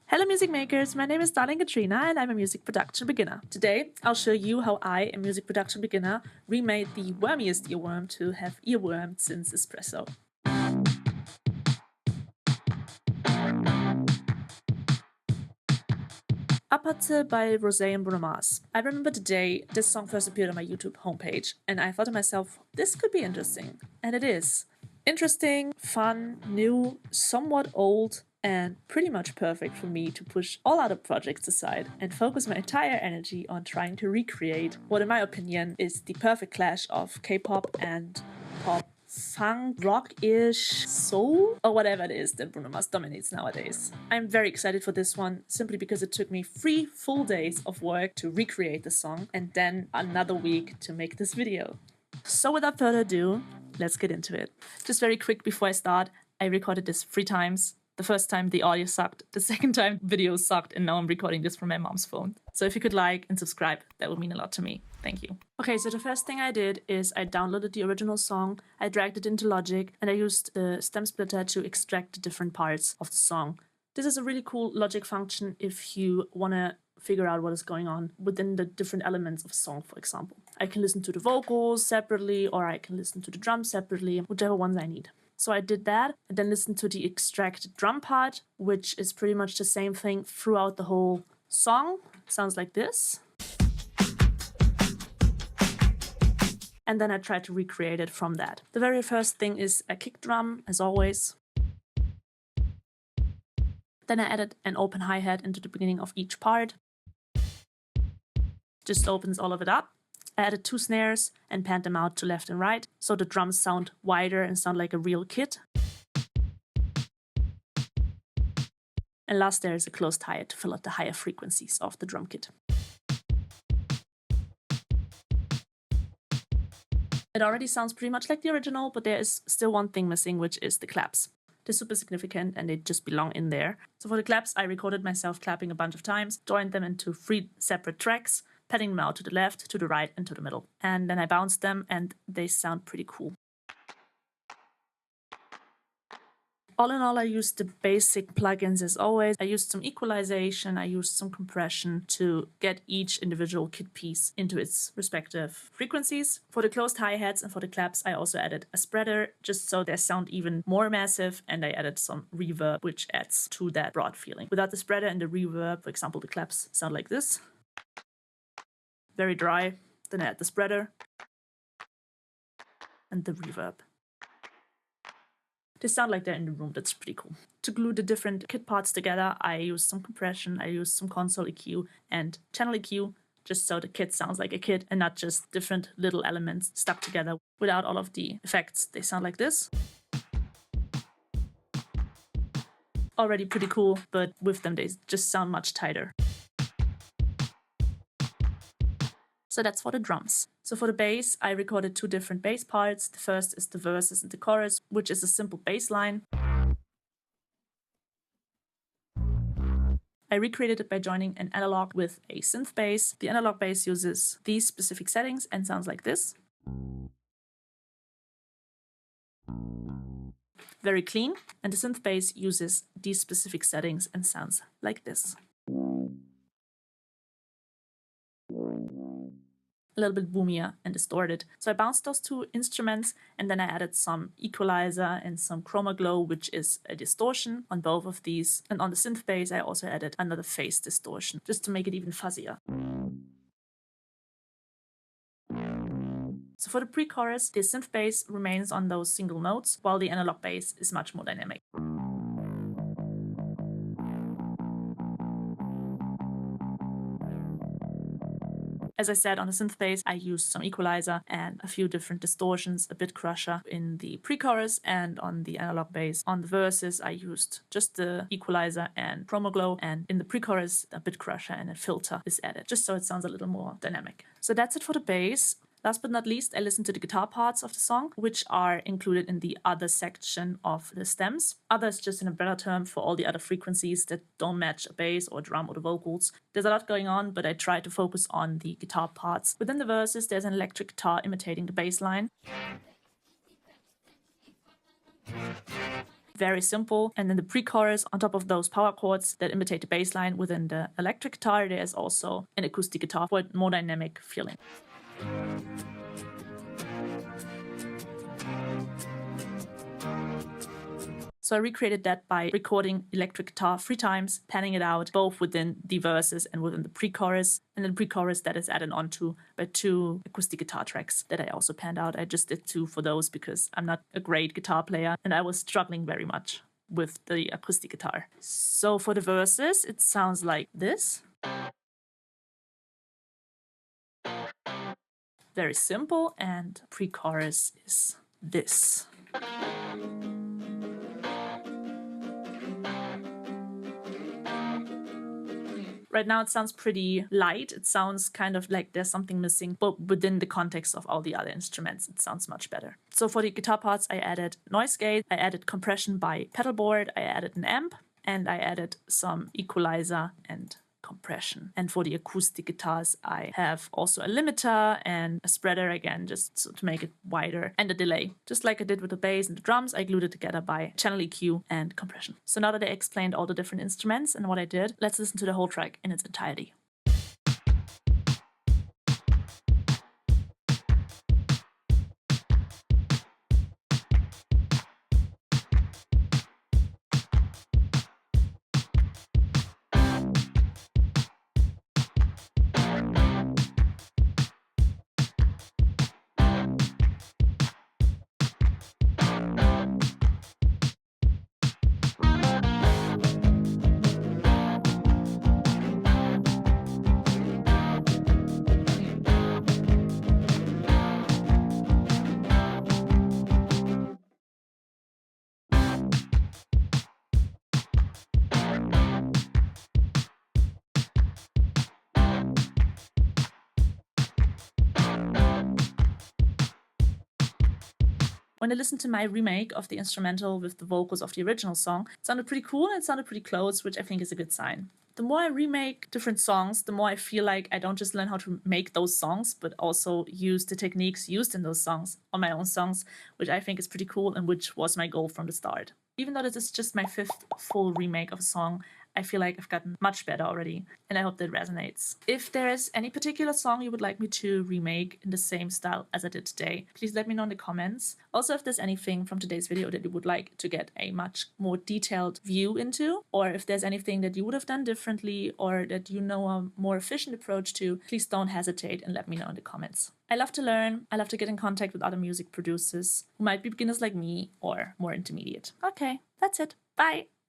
Hello music makers, my name is Darling Katrina and I'm a music production beginner. Today I'll show you how I, a music production beginner, remade the wormiest earworm to have earwormed since espresso. Apathe by Rosé and Bruno Mars. I remember the day this song first appeared on my YouTube homepage and I thought to myself, this could be interesting. And it is. Interesting, fun, new, somewhat old, and pretty much perfect for me to push all other projects aside and focus my entire energy on trying to recreate what in my opinion is the perfect clash of K-pop and pop, funk, rock-ish, soul, or whatever it is that Bruno Mars dominates nowadays. I'm very excited for this one simply because it took me 3 full days of work to recreate the song and then another week to make this video. So without further ado, let's get into it. Just very quick before I start, I recorded this 3 times. The first time the audio sucked, the second time video sucked, and now I'm recording this from my mom's phone. So if you could like and subscribe, that would mean a lot to me. Thank you. Okay, so the first thing I did is I downloaded the original song, I dragged it into Logic, and I used the stem splitter to extract the different parts of the song. This is a really cool Logic function if you want to figure out what is going on within the different elements of a song, for example. I can listen to the vocals separately, or I can listen to the drums separately, whichever ones I need. So I did that, and then listened to the extracted drum part, which is pretty much the same thing throughout the whole song. It sounds like this. And then I tried to recreate it from that. The very first thing is a kick drum, as always. Then I added an open hi-hat into the beginning of each part. Just opens all of it up. I added 2 snares and panned them out to left and right, so the drums sound wider and sound like a real kit. And last there is a closed hi-hat to fill out the higher frequencies of the drum kit. It already sounds pretty much like the original, but there is still one thing missing, which is the claps. They're super significant and they just belong in there. So for the claps, I recorded myself clapping a bunch of times, joined them into 3 separate tracks, panning them out to the left, to the right, and to the middle. And then I bounced them and they sound pretty cool. All in all, I used the basic plugins as always. I used some equalization, I used some compression to get each individual kit piece into its respective frequencies. For the closed hi-hats and for the claps, I also added a spreader just so they sound even more massive, and I added some reverb, which adds to that broad feeling. Without the spreader and the reverb, for example, the claps sound like this. Very dry. Then I add the spreader and the reverb. They sound like they're in the room. That's pretty cool. To glue the different kit parts together, I used some compression, I used some console EQ and channel EQ, just so the kit sounds like a kit and not just different little elements stuck together. Without all of the effects, they sound like this. Already pretty cool, but with them they just sound much tighter. So that's for the drums. So for the bass, I recorded 2 different bass parts. The first is the verses and the chorus, which is a simple bass line. I recreated it by joining an analog with a synth bass. The analog bass uses these specific settings and sounds like this. Very clean. And the synth bass uses these specific settings and sounds like this. A little bit boomier and distorted. So I bounced those 2 instruments and then I added some equalizer and some chroma glow, which is a distortion on both of these. And on the synth bass, I also added another phase distortion just to make it even fuzzier. So for the pre-chorus, the synth bass remains on those single notes, while the analog bass is much more dynamic. As I said, on the synth bass, I used some equalizer and a few different distortions, a bit crusher in the pre-chorus, and on the analog bass. On the verses, I used just the equalizer and chroma glow, and in the pre-chorus, a bit crusher and a filter is added, just so it sounds a little more dynamic. So that's it for the bass. Last but not least, I listened to the guitar parts of the song, which are included in the other section of the stems. Other is just an umbrella term for all the other frequencies that don't match a bass or a drum or the vocals. There's a lot going on, but I try to focus on the guitar parts. Within the verses, there's an electric guitar imitating the bass line. very simple. And then the pre-chorus on top of those power chords that imitate the bass line within the electric guitar, there's also an acoustic guitar for a more dynamic feeling. So I recreated that by recording electric guitar 3 times, panning it out both within the verses and within the pre-chorus. And then the pre-chorus that is added onto by 2 acoustic guitar tracks that I also panned out. I just did 2 for those because I'm not a great guitar player and I was struggling very much with the acoustic guitar. So for the verses, it sounds like this. Very simple, and pre-chorus is this. Right now it sounds pretty light. It sounds kind of like there's something missing, but within the context of all the other instruments, it sounds much better. So for the guitar parts, I added noise gate, I added compression by pedalboard, I added an amp, and I added some equalizer and compression. And for the acoustic guitars, I have also a limiter and a spreader again, just so to make it wider, and a delay. Just like I did with the bass and the drums, I glued it together by channel EQ and compression. So now that I explained all the different instruments and what I did, let's listen to the whole track in its entirety. When I listened to my remake of the instrumental with the vocals of the original song, it sounded pretty cool and it sounded pretty close, which I think is a good sign. The more I remake different songs, the more I feel like I don't just learn how to make those songs, but also use the techniques used in those songs on my own songs, which I think is pretty cool and which was my goal from the start. Even though this is just my 5th full remake of a song, I feel like I've gotten much better already, and I hope that resonates. If there is any particular song you would like me to remake in the same style as I did today, please let me know in the comments. Also, if there's anything from today's video that you would like to get a much more detailed view into, or if there's anything that you would have done differently or that you know a more efficient approach to, please don't hesitate and let me know in the comments. I love to learn, I love to get in contact with other music producers who might be beginners like me or more intermediate. Okay, that's it. Bye!